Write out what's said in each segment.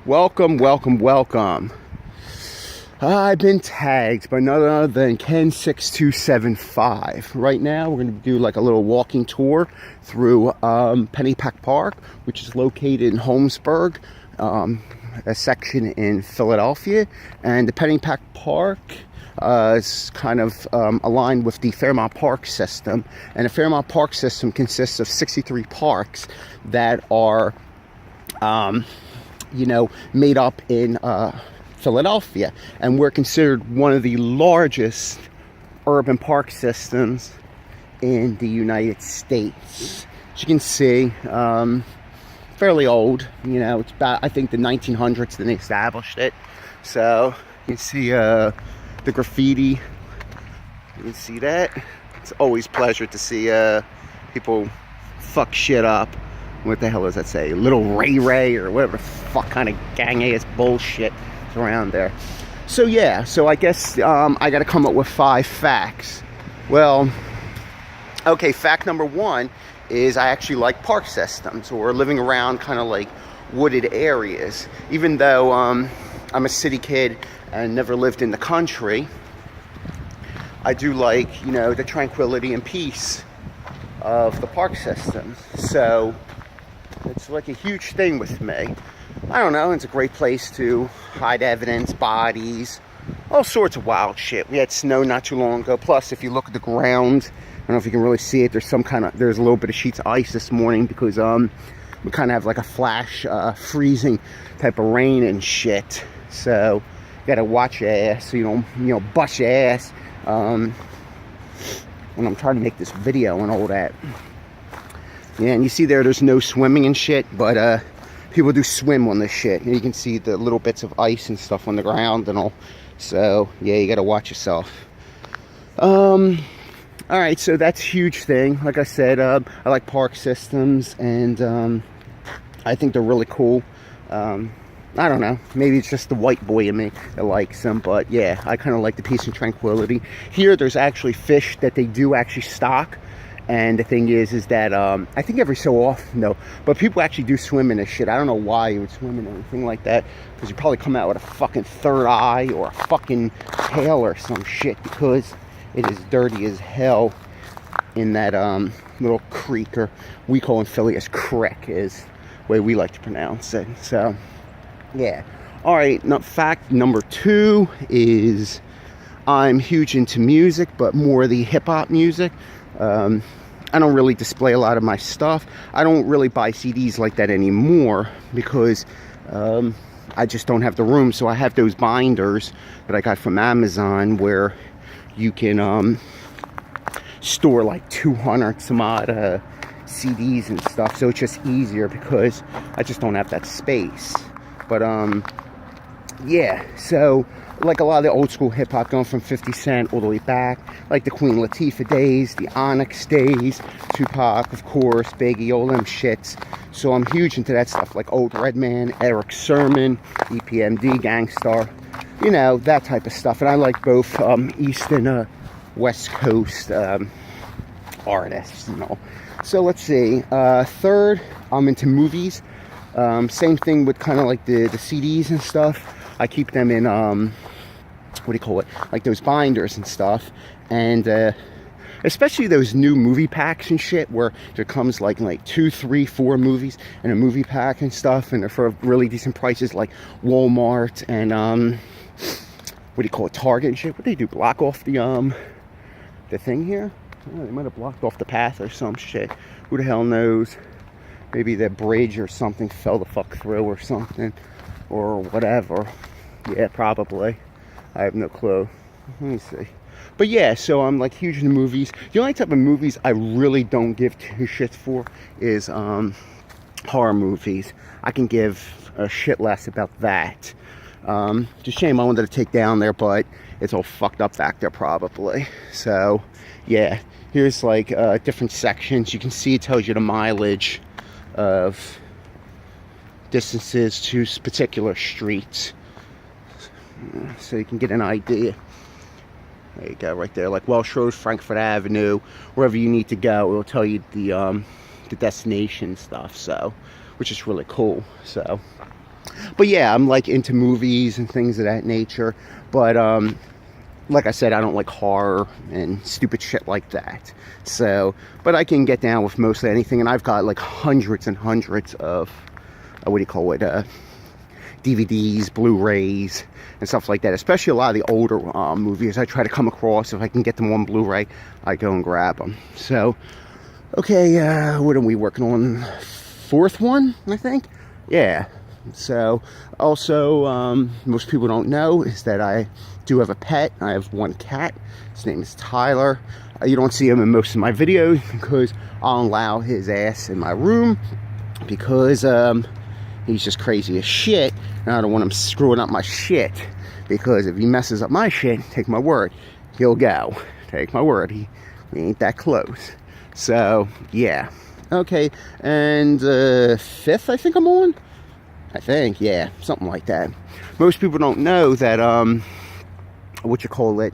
Welcome, welcome, welcome. I've been tagged by none other than Ken6275. Right now, we're going to do like a little walking tour through Pennypack Park, which is located in Holmesburg, a section in Philadelphia. And the Pennypack Park is kind of aligned with the Fairmount Park system. And the Fairmount Park system consists of 63 parks that are made up in Philadelphia, and we're considered one of the largest urban park systems in the United States. As you can see, fairly old. It's about, I think, the 1900s that they established it. So you can see the graffiti. You can see that. It's always a pleasure to see people fuck shit up. What the hell does that say? Little Ray or whatever the fuck kind of gang-ass bullshit is around there. So yeah, I guess I gotta come up with 5 facts. Well, okay, fact number 1 is I actually like park systems or living around kind of like wooded areas. Even though I'm a city kid and never lived in the country, I do like, the tranquility and peace of the park systems. So it's like a huge thing with me. I don't know, it's a great place to hide evidence, bodies, all sorts of wild shit. We had snow not too long ago. Plus, if you look at the ground, I don't know if you can really see it, there's a little bit of sheets of ice this morning because we kind of have like a flash freezing type of rain and shit. So you gotta watch your ass so you don't bust your ass when I'm trying to make this video and all that. Yeah, and you see there's no swimming and shit, but people do swim on this shit. And you can see the little bits of ice and stuff on the ground and all. So, yeah, you gotta watch yourself. Alright, so that's a huge thing. Like I said, I like park systems, and I think they're really cool. I don't know, maybe it's just the white boy in me that likes them, but yeah, I kind of like the peace and tranquility. Here, there's actually fish that they do actually stock. And the thing is that I think every so often, though, but people actually do swim in this shit. I don't know why you would swim in anything like that, because you probably come out with a fucking third eye or a fucking tail or some shit, because it is dirty as hell in that little creek, or we call in Philly as creek, is the way we like to pronounce it. So, yeah. All right, now, fact number 2 is I'm huge into music, but more the hip-hop music. I don't really display a lot of my stuff. I don't really buy CDs like that anymore because I just don't have the room. So I have those binders that I got from Amazon where you can store like 200 some odd CDs and stuff. So it's just easier because I just don't have that space. But yeah, so like a lot of the old school hip hop going from 50 Cent all the way back, like the Queen Latifah days, the Onyx days, Tupac, of course, Biggie, all them shits. So I'm huge into that stuff, like Old Redman, Eric Sermon, EPMD, Gangstar, that type of stuff. And I like both East and West Coast artists, So let's see. Third, I'm into movies. Same thing with kind of like the CDs and stuff. I keep them in like those binders and stuff, and especially those new movie packs and shit where there comes like 2, 3, 4 movies in a movie pack and stuff, and they're for really decent prices, like Walmart and Target and shit. What they do, block off the thing here? Oh, they might have blocked off the path or some shit. Who the hell knows? Maybe the bridge or something fell the fuck through or something, or whatever. Yeah, probably. I have no clue. Let me see. But yeah, so I'm like huge into movies. The only type of movies I really don't give 2 shits for is horror movies. I can give a shit less about that. It's a shame I wanted to take down there, but it's all fucked up back there probably. So yeah, here's like different sections. You can see it tells you the mileage of distances to particular streets, so you can get an idea. There you go, right there, like Welsh Road, Frankfurt Avenue, wherever you need to go, it'll tell you the destination stuff. So, which is really cool. So, But yeah, I'm like into movies and things of that nature. But like I said, I don't like horror and stupid shit like that. So, but I can get down with mostly anything. And I've got like hundreds and hundreds of, what do you call it, DVDs, Blu-rays, and stuff like that. Especially a lot of the older movies I try to come across. If I can get them on Blu-ray, I go and grab them. So, okay, what are we working on? Fourth one, I think? Yeah. So, also, most people don't know is that I do have a pet. I have one cat. His name is Tyler. You don't see him in most of my videos because I'll allow his ass in my room because he's just crazy as shit, and I don't want him screwing up my shit, because if he messes up my shit, take my word, he'll go. Take my word, he ain't that close. So, yeah. Okay, and fifth, I think I'm on? I think, yeah, something like that. Most people don't know that, what you call it,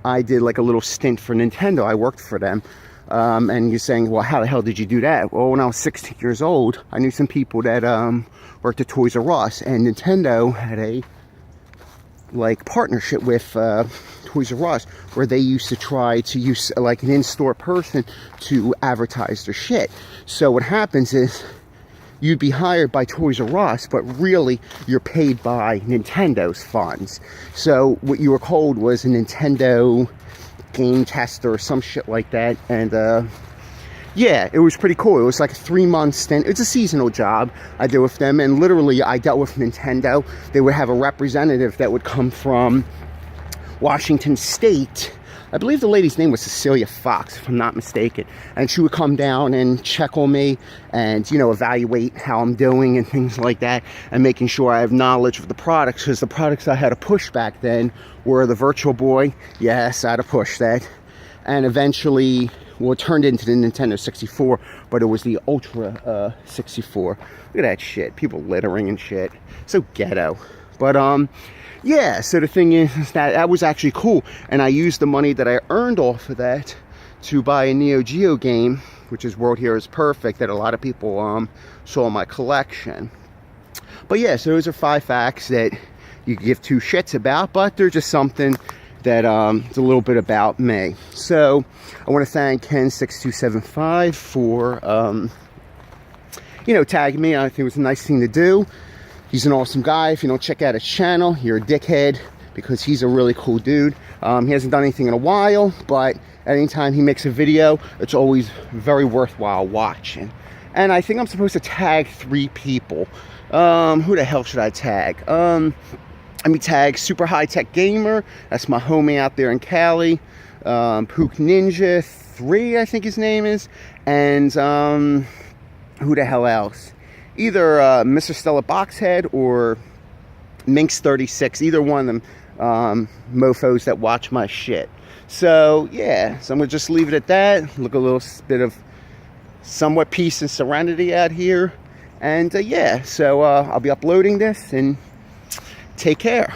I did like a little stint for Nintendo. I worked for them. And you're saying, well, how the hell did you do that? Well, when I was 16 years old, I knew some people that worked at Toys R Us, and Nintendo had a like partnership with Toys R Us, where they used to try to use like an in-store person to advertise their shit. So what happens is you'd be hired by Toys R Us, but really you're paid by Nintendo's funds. So what you were called was a Nintendo game tester or some shit like that. And yeah, it was pretty cool. It was like a 3-month stint. It's a seasonal job I did with them, and literally I dealt with Nintendo. They would have a representative that would come from Washington State. I believe the lady's name was Cecilia Fox, if I'm not mistaken. And she would come down and check on me and, you know, evaluate how I'm doing and things like that, and making sure I have knowledge of the products, because the products I had to push back then were the Virtual Boy. Yes, I had to push that. And eventually, well, it turned into the Nintendo 64, but it was the Ultra 64. Look at that shit. People littering and shit. So ghetto. But, yeah, so the thing is that that was actually cool, and I used the money that I earned off of that to buy a Neo Geo game, which is World Heroes Perfect, that a lot of people saw in my collection. But yeah, so those are 5 facts that you can give 2 shits about, but they're just something that is a little bit about me. So I want to thank Ken6275 for you know, tagging me. I think it was a nice thing to do. He's an awesome guy. If you don't check out his channel, you're a dickhead, because he's a really cool dude. He hasn't done anything in a while, but anytime he makes a video, it's always very worthwhile watching. And I think I'm supposed to tag 3 people. Who the hell should I tag? Let me tag Super High Tech Gamer. That's my homie out there in Cali. Pook Ninja 3, I think his name is. And who the hell else? Either Mr. Stella Boxhead or Minx36, either one of them mofos that watch my shit. So, yeah, so I'm going to just leave it at that. Look a little bit of somewhat peace and serenity out here. And, yeah, so I'll be uploading this, and take care.